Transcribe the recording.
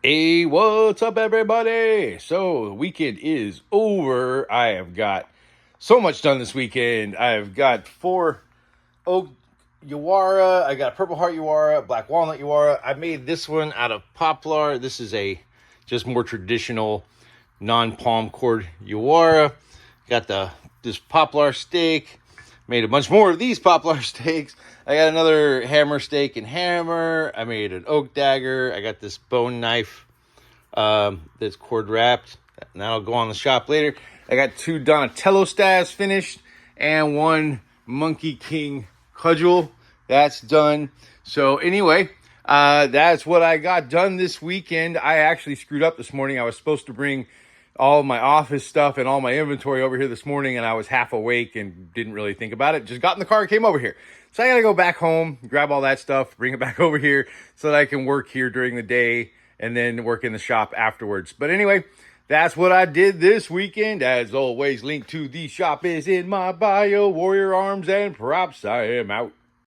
Hey, what's up, everybody? So, the weekend is over. I have got so much done this weekend. I've got 4 oak Yawara, I got a purple heart Yawara, black walnut Yawara. I made this one out of poplar. This is a just more traditional non-palm cord Yawara. Got this poplar steak. Made a bunch more of these poplar steaks. I got another hammer steak and hammer. I made an oak dagger. I got this bone knife that's cord wrapped. And that'll go on the shop later. I got 2 Donatello stabs finished and 1 Monkey King cudgel. That's done. So anyway, that's what I got done this weekend. I actually screwed up this morning. I was supposed to bring all my office stuff and all my inventory over here this morning, and I was half awake and didn't really think about it. Just got in the car and came over here. So I got to go back home, grab all that stuff, bring it back over here so that I can work here during the day and then work in the shop afterwards. But anyway, that's what I did this weekend. As always, link to the shop is in my bio. Warrior Arms and Props. I am out.